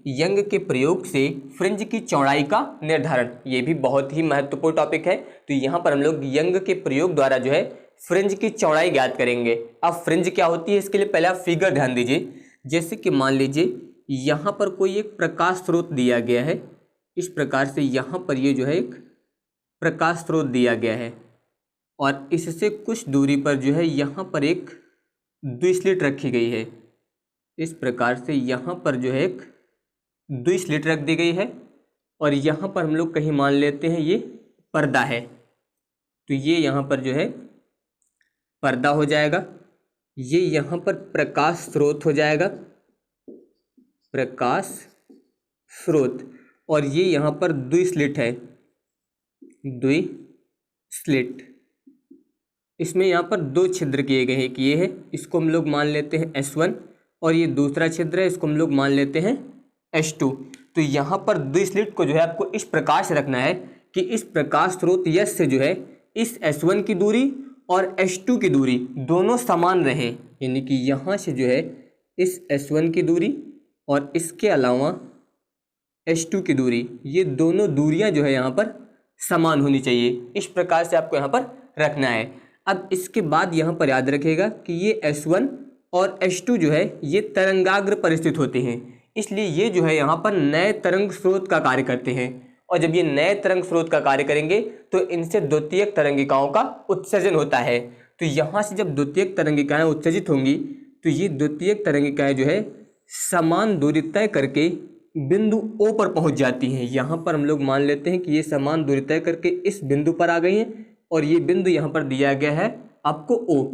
Young के प्रयोग से फ्रिंज की चौड़ाई का निर्धारण। ये भी बहुत ही महत्वपूर्ण टॉपिक है। तो यहाँ पर हम लोग यंग के प्रयोग द्वारा जो है फ्रिंज की चौड़ाई ज्ञात करेंगे। अब फ्रिंज क्या होती है इसके लिए पहले आप फिगर ध्यान दीजिए। जैसे कि मान लीजिए यहाँ पर कोई एक प्रकाश स्रोत दिया गया है, इस प्रकार से यहाँ पर ये जो है एक प्रकाश स्रोत दिया गया है और इससे कुछ दूरी पर जो है यहाँ पर एक द्विस्लिट रखी गई है। इस प्रकार से यहाँ पर जो है एक द्विस्लिट रख दी गई है और यहाँ पर हम लोग कहीं मान लेते हैं ये पर्दा है, तो ये यहाँ पर जो है पर्दा हो जाएगा। ये यहाँ पर प्रकाश स्रोत हो जाएगा, प्रकाश स्रोत, और ये यहाँ पर द्विस्लिट है, द्विस्लिट। इसमें यहाँ पर दो छिद्र किए गए हैं कि ये है, इसको हम लोग मान लेते हैं S1 और ये दूसरा छिद्र है, इसको हम लोग मान लेते हैं S2। तो यहाँ पर द्विस्लिट को जो है आपको इस प्रकार से रखना है कि इस प्रकाश स्रोत यश से जो है इस S1 की दूरी और S2 की दूरी दोनों समान रहे, यानी कि यहाँ से जो है इस S1 की दूरी और इसके अलावा S2 की दूरी, ये दोनों दूरियां जो है यहाँ पर समान होनी चाहिए। इस प्रकार से आपको यहाँ पर रखना है। अब इसके बाद यहाँ पर याद रखिएगा कि ये S1 और S2 जो है ये तरंगाग्र पर स्थित होते हैं, इसलिए ये जो है यहाँ पर नए तरंग स्रोत का कार्य करते हैं। और जब ये नए तरंग स्रोत का कार्य करेंगे तो इनसे द्वितीयक तरंगिकाओं का उत्सर्जन होता है। तो यहाँ से जब द्वितीयक तरंगिकाएं उत्सर्जित होंगी तो ये द्वितीयक तरंगिकाएं जो है समान दूरी तय करके बिंदु O पर पहुँच जाती हैं। यहाँ पर हम लोग मान लेते हैं कि ये समान दूरी तय करके इस बिंदु पर आ गई हैं और ये बिंदु यहाँ पर दिया गया है आपको O।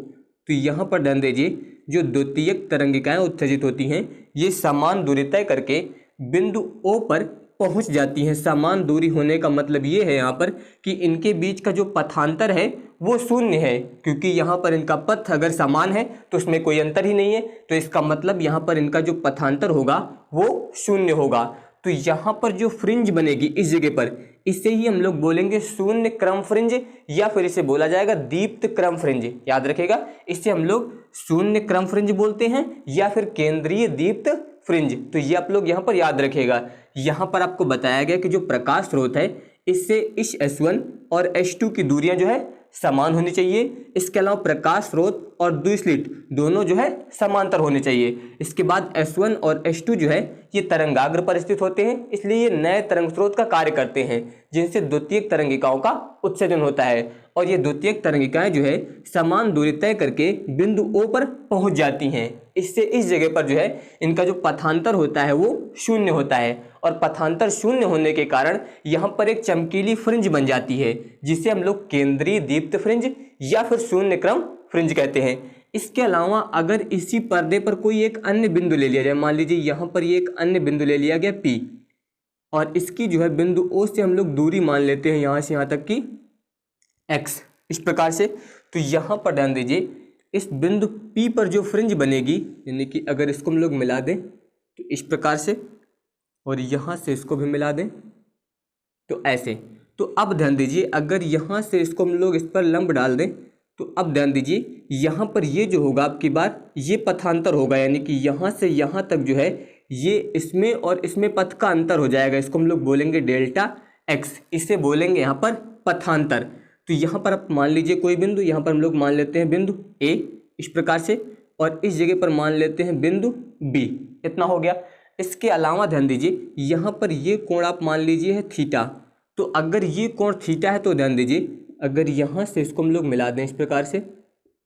तो यहाँ पर ध्यान दीजिए, जो द्वितीयक तरंगिकाएं उत्सर्जित होती हैं ये समान दूरी तय करके बिंदु O पर पहुंच जाती हैं। समान दूरी होने का मतलब ये है यहाँ पर कि इनके बीच का जो पथांतर है वो शून्य है, क्योंकि यहाँ पर इनका पथ अगर समान है तो उसमें कोई अंतर ही नहीं है, तो इसका मतलब यहाँ पर इनका जो पथांतर होगा वो शून्य होगा। तो यहाँ पर जो फ्रिंज बनेगी इस जगह पर, इसे ही हम लोग बोलेंगे शून्य क्रम फ्रिंज या फिर इसे बोला जाएगा दीप्त क्रम फ्रिंज। याद रखेगा, इसे हम लोग शून्य क्रम फ्रिंज बोलते हैं या फिर केंद्रीय दीप्त फ्रिंज। तो ये आप लोग यहाँ पर याद रखिएगा। यहाँ पर आपको बताया गया कि जो प्रकाश स्रोत है इससे इस S1 और S2 की दूरियां जो है समान होनी चाहिए। इसके अलावा प्रकाश स्रोत और द्विस्लिट दोनों जो है समांतर होने चाहिए। इसके बाद S1 और S2 जो है ये तरंगाग्र पर स्थित होते हैं, इसलिए ये नए तरंग स्रोत का कार्य करते हैं जिनसे द्वितीयक तरंगिकाओं का उत्सर्जन होता है और ये द्वितीयक तरंगिकाएं जो है समान दूरी तय करके बिंदु O पर पहुंच जाती हैं। इससे इस जगह पर जो है इनका जो पथांतर होता है वो शून्य होता है और पथांतर शून्य होने के कारण यहाँ पर एक चमकीली फ्रिंज बन जाती है जिसे हम लोग केंद्रीय दीप्त फ्रिंज या फिर शून्य क्रम फ्रिंज कहते हैं। इसके अलावा अगर इसी पर्दे पर कोई एक अन्य बिंदु ले लिया जाए, मान लीजिए यहाँ पर ये एक अन्य बिंदु ले लिया गया P और इसकी जो है बिंदु O से हम लोग दूरी मान लेते हैं यहाँ से यहाँ तक की X, इस प्रकार से। तो यहाँ पर ध्यान दीजिए, इस बिंदु P पर जो फ्रिंज बनेगी, यानी कि अगर इसको हम लोग मिला दें तो इस प्रकार से और यहाँ से इसको भी मिला दें तो ऐसे। तो अब ध्यान दीजिए, अगर यहाँ से इसको हम लोग इस पर लंब डाल दें तो अब ध्यान दीजिए यहाँ पर ये जो होगा आपकी बार ये पथांतर होगा, यानी कि यहाँ से यहाँ तक जो है ये इसमें और इसमें पथ का अंतर हो जाएगा। इसको हम लोग बोलेंगे डेल्टा X, इसे बोलेंगे यहाँ पर पथांतर। तो यहाँ पर आप मान लीजिए कोई बिंदु, यहाँ पर हम लोग मान लेते हैं बिंदु A इस प्रकार से और इस जगह पर मान लेते हैं बिंदु B, इतना हो गया। इसके अलावा ध्यान दीजिए यहाँ पर ये कोण आप मान लीजिए है थीटा। तो अगर ये कोण थीटा है तो ध्यान दीजिए अगर यहाँ से इसको हम लोग मिला दें इस प्रकार से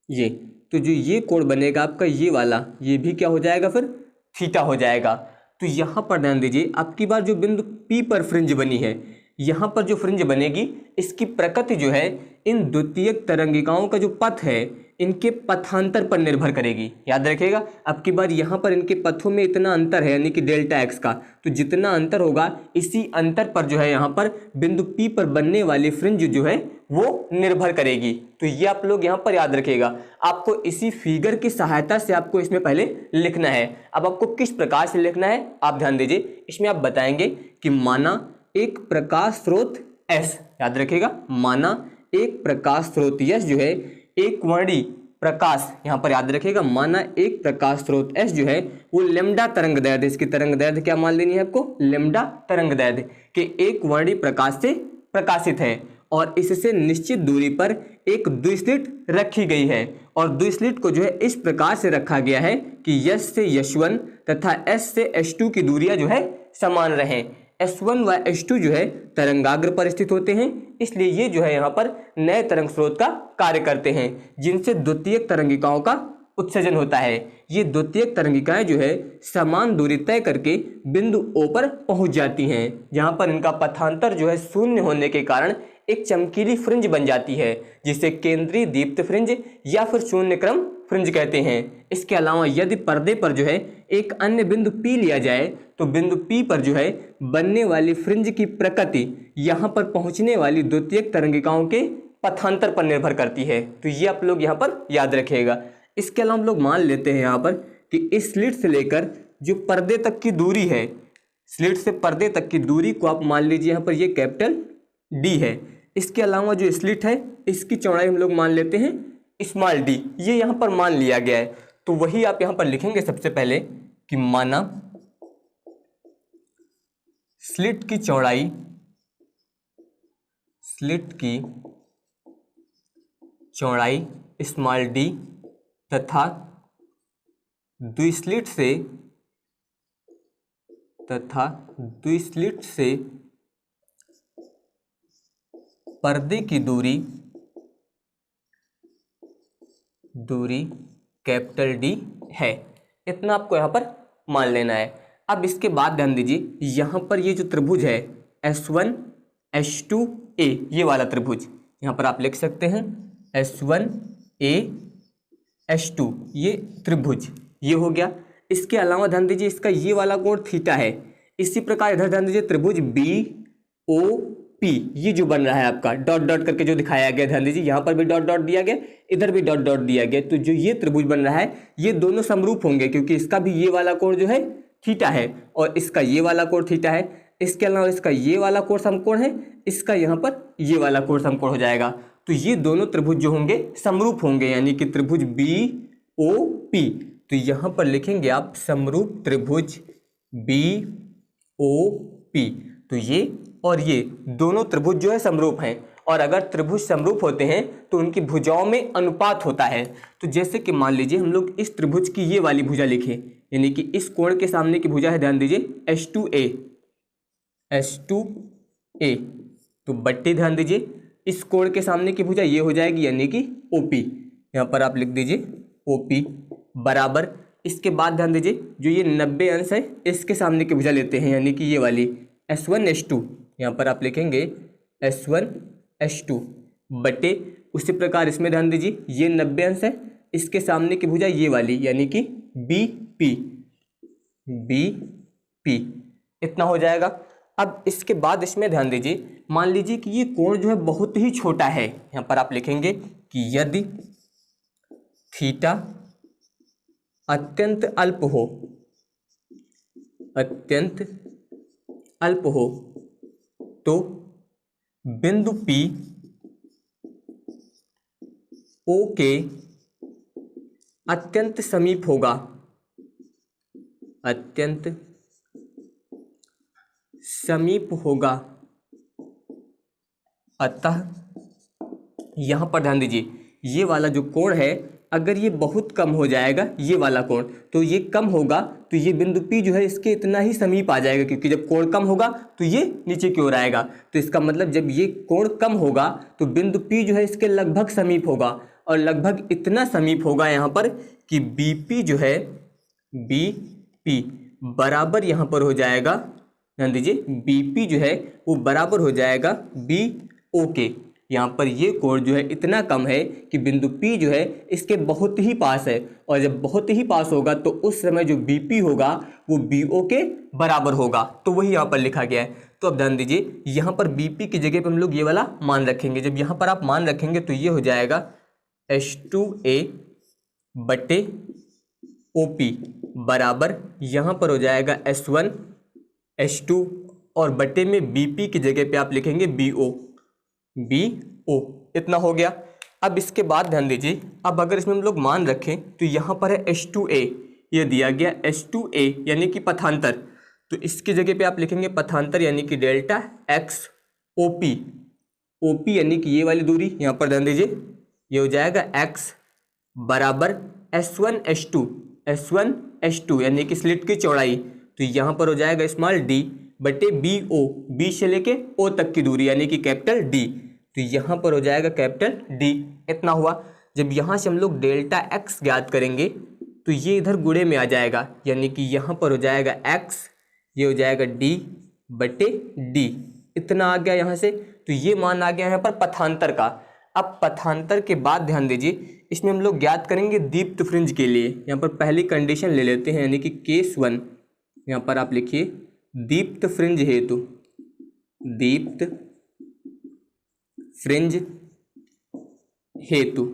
ये, तो जो ये कोण बनेगा आपका ये वाला, ये भी क्या हो जाएगा फिर थीटा हो जाएगा। तो यहाँ पर ध्यान दीजिए आपकी बार जो बिंदु P पर फ्रिंज बनी है, यहाँ पर जो फ्रिंज बनेगी इसकी प्रकृति जो है इन द्वितीयक तरंगिकाओं का जो पथ है इनके पथांतर पर निर्भर करेगी। याद रखिएगा, अब की बार यहाँ पर इनके पथों में इतना अंतर है यानी कि डेल्टा X का, तो जितना अंतर होगा इसी अंतर पर जो है यहाँ पर बिंदु P पर बनने वाली फ्रिंज जो है वो निर्भर करेगी। तो ये आप लोग यहाँ पर याद रखिएगा। आपको इसी फिगर की सहायता से आपको इसमें पहले लिखना है। अब आपको किस प्रकार से लिखना है आप ध्यान दीजिए। इसमें आप बताएंगे कि माना एक प्रकाश स्रोत S, याद रखिएगा, माना एक प्रकाश स्रोत S जो है एक वर्णी प्रकाश, यहाँ पर याद रखिएगा, माना एक प्रकाश स्रोत S जो है वो लैम्डा तरंग दैर्ध्य, इसकी तरंग दैर्ध्य क्या मान लेनी है आपको, लैम्डा तरंग दैर्ध्य के एक वर्णी प्रकाश से प्रकाशित है और इससे निश्चित दूरी पर एक द्विस्लिट रखी गई है और द्विस्लिट को जो है इस प्रकार से रखा गया है कि S से S1 तथा S से S2 की दूरियां जो है समान रहें। S1 व S2 जो है तरंगाग्र पर स्थित होते हैं, इसलिए ये जो है यहाँ पर नए तरंग स्रोत का कार्य करते हैं जिनसे द्वितीयक तरंगिकाओं का उत्सर्जन होता है। ये द्वितीयक तरंगिकाएं जो है समान दूरी तय करके बिंदु O पर पहुंच जाती हैं, जहां पर इनका पथांतर जो है शून्य होने के कारण एक चमकीली फ्रिंज बन जाती है जिसे केंद्रीय दीप्त फ्रिंज या फिर शून्य क्रम फ्रिंज कहते हैं। इसके अलावा यदि पर्दे पर जो है एक अन्य बिंदु P लिया जाए तो बिंदु P पर जो है बनने वाली फ्रिंज की प्रकृति यहाँ पर पहुंचने वाली द्वितीयक तरंगिकाओं के पथांतर पर निर्भर करती है। तो ये आप लोग यहाँ पर याद रखिएगा। इसके अलावा हम लोग मान लेते हैं यहाँ पर कि इस स्लिट से लेकर जो पर्दे तक की दूरी है, स्लिट से पर्दे तक की दूरी को आप मान लीजिए यहाँ पर ये कैपिटल D है। इसके अलावा जो स्लिट है इसकी चौड़ाई हम लोग मान लेते हैं स्मॉल d, ये यहाँ पर मान लिया गया है। तो वही आप यहाँ पर लिखेंगे सबसे पहले कि माना स्लिट की चौड़ाई, स्लिट की चौड़ाई स्मॉल d तथा द्विस्लिट से पर्दे की दूरी कैपिटल D है। इतना आपको यहाँ पर मान लेना है। अब इसके बाद ध्यान दीजिए, यहाँ पर ये जो त्रिभुज है S1 S2 A, ये वाला त्रिभुज यहाँ पर आप लिख सकते हैं S1 A S2, ये त्रिभुज ये हो गया। इसके अलावा ध्यान दीजिए इसका ये वाला कोण थीटा है। इसी प्रकार इधर ध्यान दीजिए त्रिभुज BOP, ये जो बन रहा है आपका डॉट डॉट करके जो दिखाया गया, ध्यान दीजिए यहाँ पर भी डॉट डॉट दिया गया, इधर भी डॉट डॉट दिया गया। तो जो ये त्रिभुज बन रहा है ये दोनों समरूप होंगे क्योंकि इसका भी ये वाला कोण जो है थीटा है और इसका ये वाला कोण थीटा है। इसके अलावा इसका ये वाला कोण समकोण है, इसका यहाँ पर ये वाला कोण समकोण हो जाएगा। तो ये दोनों त्रिभुज जो होंगे समरूप होंगे, यानी कि त्रिभुज BOP। तो यहाँ पर लिखेंगे आप समरूप त्रिभुज BOP। तो ये और ये दोनों त्रिभुज जो है समरूप हैं और अगर त्रिभुज समरूप होते हैं तो उनकी भुजाओं में अनुपात होता है। तो जैसे कि मान लीजिए हम लोग इस त्रिभुज की ये वाली भुजा लिखें, यानी कि इस कोण के सामने की भुजा है, ध्यान दीजिए S2A। तो बट्टे ध्यान दीजिए इस कोण के सामने की भुजा ये हो जाएगी यानी कि OP। यहाँ पर आप लिख दीजिए OP बराबर। इसके बाद ध्यान दीजिए जो ये 90 अंश है इसके सामने की भुजा लेते हैं, यानी कि ये वाली S1 S2। यहाँ पर आप लिखेंगे S1 S2 बटे उसी प्रकार इसमें ध्यान दीजिए ये 90 अंश है, इसके सामने की भुजा ये वाली यानी कि BP। इतना हो जाएगा। अब इसके बाद इसमें ध्यान दीजिए, मान लीजिए कि ये कोण जो है बहुत ही छोटा है। यहाँ पर आप लिखेंगे कि यदि थीटा अत्यंत अल्प हो तो बिंदु P O के अत्यंत समीप होगा, अतः यहां पर ध्यान दीजिए ये वाला जो कोण है अगर ये बहुत कम हो जाएगा, ये वाला कोण, तो ये कम होगा तो ये बिंदु P जो है इसके इतना ही समीप आ जाएगा, क्योंकि जब कोण कम होगा तो ये नीचे की ओर आएगा। तो इसका मतलब जब ये कोण कम होगा तो बिंदु P जो है इसके लगभग समीप होगा और लगभग इतना समीप होगा यहाँ पर कि BP जो है BP बराबर यहाँ पर हो जाएगा, ध्यान दीजिए BP जो है वो बराबर हो जाएगा BO के। यहाँ पर ये कोण जो है इतना कम है कि बिंदु P जो है इसके बहुत ही पास है और जब बहुत ही पास होगा तो उस समय जो BP होगा वो BO के बराबर होगा। तो वही यहाँ पर लिखा गया है। तो अब ध्यान दीजिए यहाँ पर BP की जगह पर हम लोग ये वाला मान रखेंगे। जब यहाँ पर आप मान रखेंगे तो ये हो जाएगा S2A बटे OP बराबर यहाँ पर हो जाएगा S1 S2 और बटे में BP की जगह पे आप लिखेंगे BO। इतना हो गया। अब इसके बाद ध्यान दीजिए, अब अगर इसमें हम लोग मान रखें तो यहाँ पर है H2A, ये दिया गया H2A यानी कि पथांतर, तो इसकी जगह पे आप लिखेंगे पथांतर यानी कि डेल्टा एक्स ओपी, ओपी यानी कि ये वाली दूरी, यहाँ पर ध्यान दीजिए ये हो जाएगा x बराबर S1 H2 यानी कि स्लिट की चौड़ाई, तो यहाँ पर हो जाएगा स्मॉल d बटे बी ओ, बी से लेके ओ तक की दूरी यानी कि कैपिटल D, तो यहाँ पर हो जाएगा कैपिटल D, इतना हुआ। जब यहाँ से हम लोग डेल्टा x ज्ञात करेंगे तो ये इधर गुणे में आ जाएगा, यानी कि यहाँ पर हो जाएगा x, ये हो जाएगा d बटे d, इतना आ गया यहाँ से। तो ये मान आ गया यहाँ पर पथांतर का। अब पथांतर के बाद ध्यान दीजिए, इसमें हम लोग ज्ञात करेंगे दीप्त फ्रिंज के लिए। यहाँ पर पहली कंडीशन ले लेते हैं, यानी कि केस 1, यहाँ पर आप लिखिए दीप्त फ्रिंज हेतु, दीप्त फ्रिंज हेतु।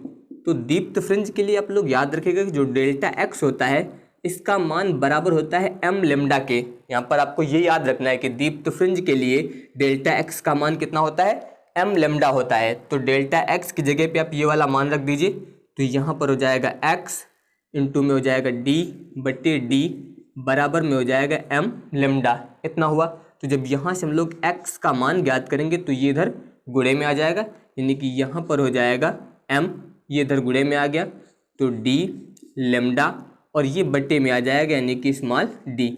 तो दीप्त फ्रिंज के लिए आप लोग याद रखिएगा कि जो डेल्टा एक्स होता है इसका मान बराबर होता है एम लेमडा के। यहाँ पर आपको ये याद रखना है कि दीप्त फ्रिंज के लिए डेल्टा एक्स का मान कितना होता है, एम लेमडा होता है। तो डेल्टा एक्स की जगह पे आप ये वाला मान रख दीजिए, तो यहाँ पर हो जाएगा एक्स इंटू में हो जाएगा डी बटे डी बराबर में हो जाएगा एम लेमडा, इतना हुआ। तो जब यहाँ से हम लोग एक्स का मान ज्ञात करेंगे तो ये इधर गुणे में आ जाएगा, यानी कि यहाँ पर हो जाएगा एम, ये इधर गुणे में आ गया तो डी लेमडा और ये बटे में आ जाएगा यानी कि स्मॉल डी,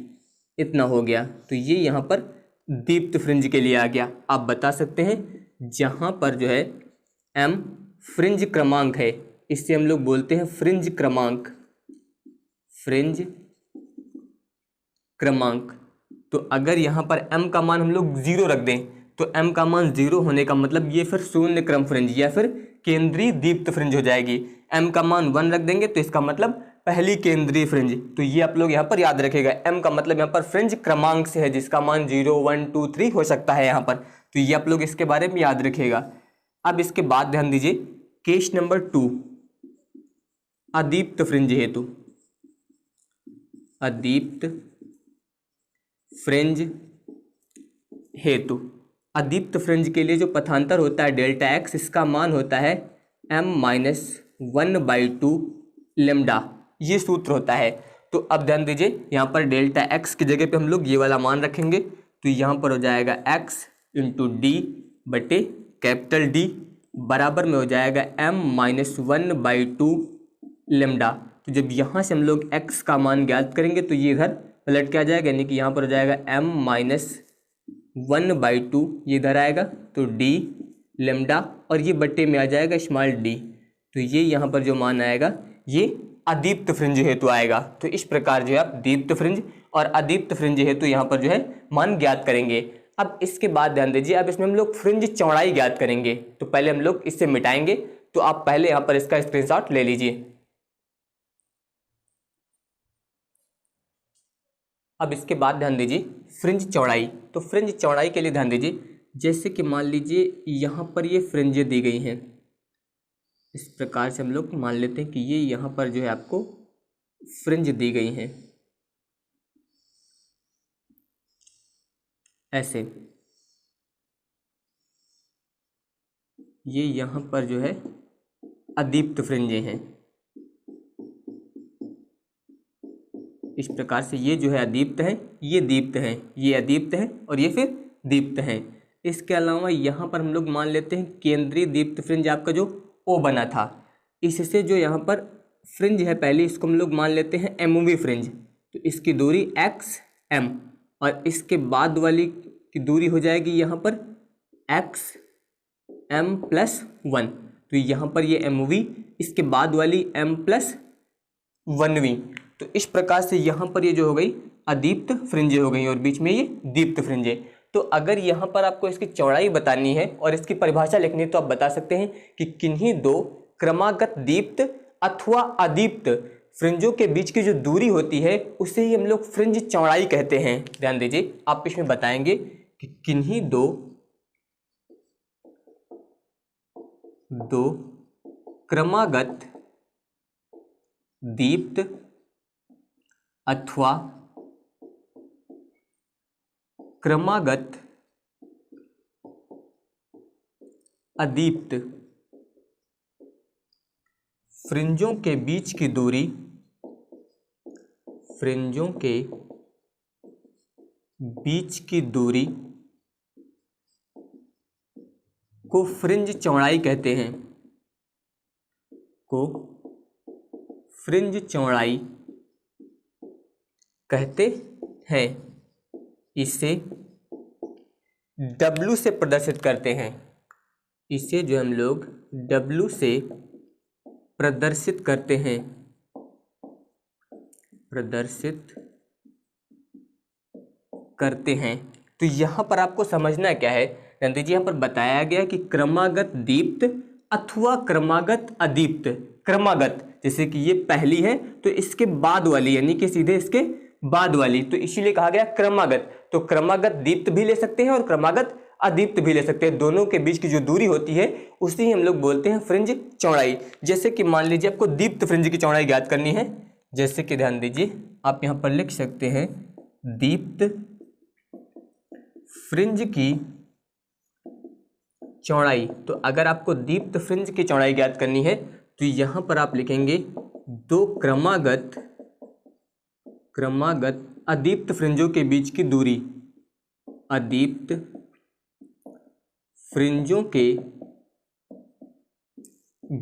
इतना हो गया। तो ये यहाँ पर दीप्त फ्रिंज के लिए आ गया। आप बता सकते हैं जहाँ पर जो है एम फ्रिंज क्रमांक है, इससे हम लोग बोलते हैं फ्रिंज क्रमांक, फ्रिंज क्रमांक। तो अगर यहाँ पर m का मान हम लोग 0 रख दें तो m का मान 0 होने का मतलब ये फिर शून्य क्रम फ्रिंज या फिर केंद्रीय दीप्त फ्रिंज हो जाएगी। m का मान 1 रख देंगे तो इसका मतलब पहली केंद्रीय फ्रिंज। तो ये आप लोग यहाँ पर याद रखेगा, m का मतलब यहाँ पर फ्रिंज क्रमांक से है जिसका मान 0 1 2 3 हो सकता है यहाँ पर, तो ये आप लोग इसके बारे में याद रखिएगा। अब इसके बाद ध्यान दीजिए केस नंबर 2, अदीप्त फ्रिंज हेतु, अदीप्त फ्रिंज हेतु। अदीप्त फ्रिंज के लिए जो पथांतर होता है डेल्टा एक्स, इसका मान होता है m-1/2 लेमडा, ये सूत्र होता है। तो अब ध्यान दीजिए यहाँ पर डेल्टा एक्स की जगह पे हम लोग ये वाला मान रखेंगे, तो यहाँ पर हो जाएगा x इंटू डी बटे कैपिटल डी बराबर में हो जाएगा m-1/2 लेमडा। तो जब यहाँ से हम लोग x का मान ज्ञात करेंगे तो ये इधर पलट के आ जाएगा, यानी कि यहाँ पर हो जाएगा m-1/2, ये इधर आएगा तो d लेमडा और ये बट्टे में आ जाएगा स्मॉल d। तो ये यहाँ पर जो मान आएगा ये अदीप्त फ्रिंज हेतु आएगा। तो इस प्रकार जो है आप दीप्त फ्रिंज और अदीप्त फ्रिंज हेतु यहाँ पर जो है मान ज्ञात करेंगे। अब इसके बाद ध्यान दीजिए, अब इसमें हम लोग फ्रिंज चौड़ाई ज्ञात करेंगे, तो पहले हम लोग इससे मिटाएंगे। तो आप पहले यहाँ पर इसका स्क्रीनशॉट ले लीजिए। अब इसके बाद ध्यान दीजिए फ्रिंज चौड़ाई। तो फ्रिंज चौड़ाई के लिए ध्यान दीजिए, जैसे कि मान लीजिए यहाँ पर ये फ्रिंजें दी गई हैं, इस प्रकार से हम लोग मान लेते हैं कि ये यहाँ पर जो है आपको फ्रिंज दी गई हैं ऐसे, ये यहाँ पर जो है अदीप्त फ्रिंजें हैं इस प्रकार से, ये जो है अदीप्त हैं, ये दीप्त हैं, ये अदीप्त हैं और ये फिर दीप्त हैं। इसके अलावा यहाँ पर हम लोग मान लेते हैं केंद्रीय दीप्त फ्रिंज आपका जो ओ बना था, इससे जो यहाँ पर फ्रिंज है पहले इसको हम लोग मान लेते हैं एमओवी फ्रिंज। तो इसकी दूरी एक्स एम और इसके बाद वाली की दूरी हो जाएगी यहाँ पर एक्स एम प्लस 1। तो यहाँ पर ये एमओवी, इसके बाद वाली एम प्लस 1वीं। तो इस प्रकार से यहाँ पर ये जो हो गई अदीप्त फ्रिंजें हो गई और बीच में ये दीप्त फ्रिंजें। तो अगर यहाँ पर आपको इसकी चौड़ाई बतानी है और इसकी परिभाषा लिखनी है तो आप बता सकते हैं कि किन्हीं दो क्रमागत दीप्त अथवा अदीप्त फ्रिंजों के बीच की जो दूरी होती है उसे ही हम लोग फ्रिंज चौड़ाई कहते हैं। ध्यान दीजिए, आप इसमें बताएंगे कि किन्हीं दो क्रमागत दीप्त अथवा क्रमागत अदीप्त फ्रिंजों के बीच की दूरी, फ्रिंजों के बीच की दूरी को फ्रिंज चौड़ाई कहते हैं, को फ्रिंज चौड़ाई कहते हैं। इसे W से प्रदर्शित करते हैं, इसे जो हम लोग W से प्रदर्शित करते हैं, प्रदर्शित करते हैं। तो यहाँ पर आपको समझना क्या है, ध्यान दीजिए, यहाँ पर बताया गया कि क्रमागत दीप्त अथवा क्रमागत अदीप्त। क्रमागत जैसे कि ये पहली है तो इसके बाद वाली, यानी कि सीधे इसके बाद वाली, तो इसीलिए कहा गया क्रमागत। तो क्रमागत दीप्त भी ले सकते हैं और क्रमागत अदीप्त भी ले सकते हैं। दोनों के बीच की जो दूरी होती है उसे ही हम लोग बोलते हैं फ्रिंज चौड़ाई। जैसे कि मान लीजिए आपको दीप्त फ्रिंज की चौड़ाई ज्ञात करनी है, जैसे कि ध्यान दीजिए आप यहाँ पर लिख सकते हैं दीप्त फ्रिंज की चौड़ाई। तो अगर आपको दीप्त फ्रिंज की चौड़ाई ज्ञात करनी है तो यहाँ पर आप लिखेंगे दो क्रमागत अदीप्त फ्रिंजों के बीच की दूरी, अदीप्त फ्रिंजों के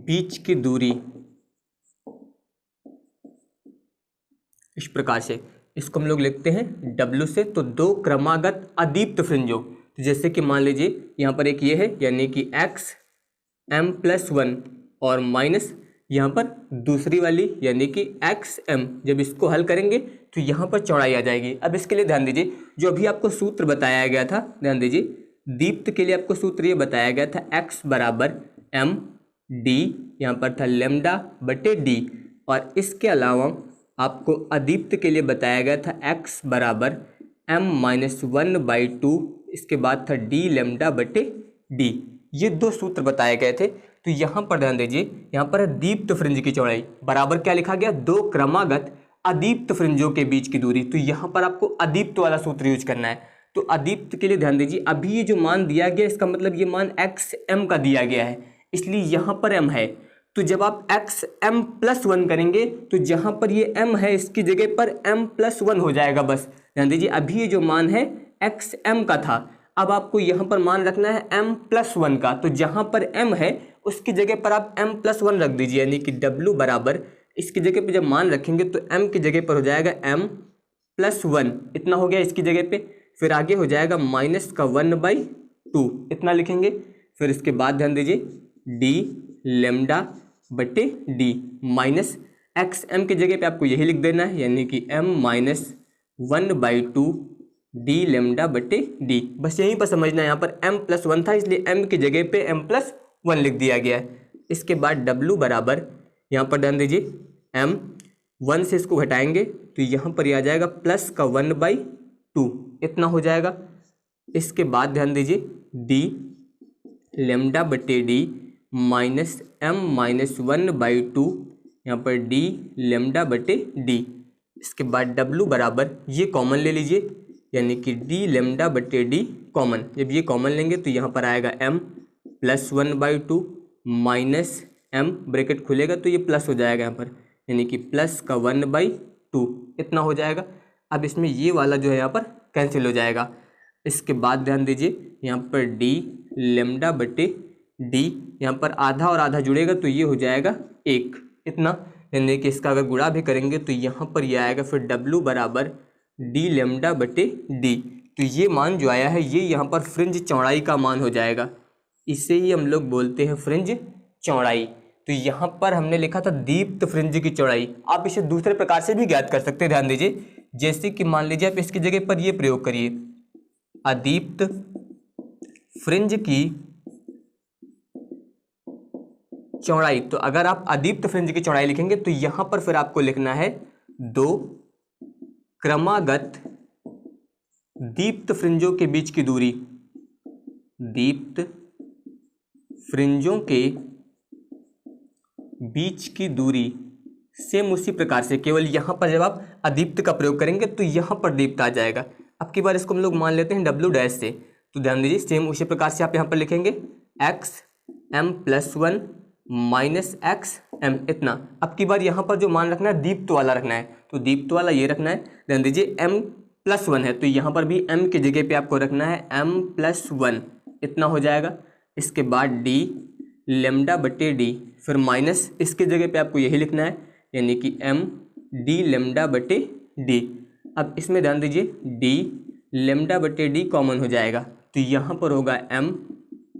बीच की दूरी। इस प्रकार से इसको हम लोग लिखते हैं W से। तो दो क्रमागत अदीप्त फ्रिंजों, तो जैसे कि मान लीजिए यहाँ पर एक ये है, यानी कि XM+1 और माइनस यहाँ पर दूसरी वाली यानी कि XM। जब इसको हल करेंगे तो यहाँ पर चौड़ाई आ जाएगी। अब इसके लिए ध्यान दीजिए, जो अभी आपको सूत्र बताया गया था, ध्यान दीजिए दीप्त के लिए आपको सूत्र ये बताया गया था X बराबर MD, यहाँ पर था λ/d। और इसके अलावा आपको अदीप्त के लिए बताया गया था X बराबर M-1/2, इसके बाद था d λ/d। ये दो सूत्र बताए गए थे। तो यहाँ पर ध्यान दीजिए, यहाँ पर दीप्त फ्रिंज की चौड़ाई बराबर क्या लिखा गया, दो क्रमागत अदीप्त फ्रिंजों के बीच की दूरी। तो यहाँ पर आपको अदीप्त वाला सूत्र यूज करना है। तो अदीप्त के लिए ध्यान दीजिए, अभी ये जो मान दिया गया इसका मतलब ये मान XM का दिया गया है, इसलिए यहाँ पर M है। तो जब आप XM+1 करेंगे तो जहाँ पर ये M है इसकी जगह पर M+1 हो जाएगा। बस ध्यान दीजिए, अभी ये जो मान है XM का था, अब आपको यहाँ पर मान रखना है M+1 का। तो जहाँ पर M है उसकी जगह पर आप M+1 रख दीजिए, यानी कि W बराबर, इसकी जगह पे जब मान रखेंगे तो M की जगह पर हो जाएगा M+1, इतना हो गया इसकी जगह पे। फिर आगे हो जाएगा -1/2, इतना लिखेंगे। फिर इसके बाद ध्यान दीजिए d λ/d माइनस XM की जगह पे आपको यही लिख देना है, यानी कि M-1/2 d λ/d। बस यहीं पर समझना है, यहाँ पर M+1 था इसलिए M की जगह पे M+1 लिख दिया गया है। इसके बाद W बराबर, यहाँ पर ध्यान दीजिए M1 से इसको घटाएंगे तो यहाँ पर आ जाएगा +1/2, इतना हो जाएगा। इसके बाद ध्यान दीजिए d λ/d माइनस M-1/2, यहाँ पर d λ/d। इसके बाद W बराबर, ये कॉमन ले लीजिए, यानी कि d λ/d कॉमन। जब ये कॉमन लेंगे तो यहाँ पर आएगा M+1/2 माइनस M, ब्रैकेट खुलेगा तो ये प्लस हो जाएगा यहाँ पर, यानी कि +1/2, इतना हो जाएगा। अब इसमें ये वाला जो है यहाँ पर कैंसिल हो जाएगा। इसके बाद ध्यान दीजिए यहाँ पर d λ/d, यहाँ पर आधा और आधा जुड़ेगा तो ये हो जाएगा 1, इतना, यानी कि इसका अगर गुणा भी करेंगे तो यहाँ पर ये आएगा फिर W बराबर d λ/d। तो ये मान जो आया है ये यहाँ पर फ्रिंज चौड़ाई का मान हो जाएगा, इसे ही हम लोग बोलते हैं फ्रिंज चौड़ाई। तो यहाँ पर हमने लिखा था दीप्त फ्रिंज की चौड़ाई, आप इसे दूसरे प्रकार से भी ज्ञात कर सकते हैं। ध्यान दीजिए, जैसे कि मान लीजिए आप इसकी जगह पर ये प्रयोग करिए, अदीप्त फ्रिंज की चौड़ाई। तो अगर आप अदीप्त फ्रिंज की चौड़ाई लिखेंगे तो यहाँ पर फिर आपको लिखना है दो क्रमागत दीप्त फ्रिंजों के बीच की दूरी, दीप्त फ्रिंजों के बीच की दूरी। सेम उसी प्रकार से, केवल यहाँ पर जब आप अदीप्त का प्रयोग करेंगे तो यहाँ पर दीप्त आ जाएगा। अब की बार इसको हम लोग मान लेते हैं W' से। तो ध्यान दीजिए सेम उसी प्रकार से आप यहाँ पर लिखेंगे XM+1 माइनस एक्स एम इतना। अब की बार यहाँ पर जो मान रखना है दीप्त वाला रखना है, तो दीप्त वाला ये रखना है। ध्यान दीजिए m + 1 है तो यहाँ पर भी m की जगह पे आपको रखना है m + 1 इतना हो जाएगा। इसके बाद d λ/d, फिर माइनस इसके जगह पे आपको यही लिखना है यानी कि m d λ/d। अब इसमें ध्यान दीजिए d λ/d कॉमन हो जाएगा तो यहाँ पर होगा m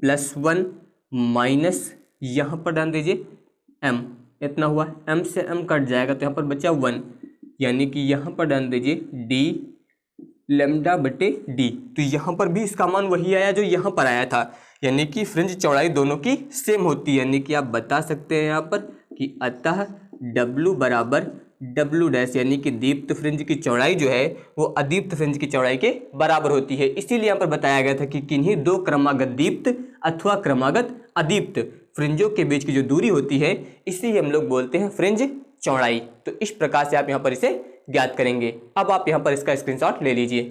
+ 1 माइनस यहाँ पर ध्यान दीजिए m इतना हुआ, m से m कट जाएगा तो यहाँ पर बचा 1 यानी कि यहाँ पर ध्यान दीजिए d λ/d। तो यहाँ पर भी इसका मान वही आया जो यहाँ पर आया था, यानी कि फ्रिंज चौड़ाई दोनों की सेम होती है। यानी कि आप बता सकते हैं यहाँ पर कि अतः w बराबर w डैश, यानी कि दीप्त फ्रिंज की चौड़ाई जो है वो अदीप्त फ्रिंज की चौड़ाई के बराबर होती है। इसीलिए यहाँ पर बताया गया था कि किन्हीं दो क्रमागत दीप्त अथवा क्रमागत अदीप्त फ्रिंजों के बीच की जो दूरी होती है इसे हम लोग बोलते हैं फ्रिंज चौड़ाई। तो इस प्रकार से आप यहाँ पर इसे ज्ञात करेंगे। अब आप यहाँ पर इसका स्क्रीनशॉट ले लीजिए।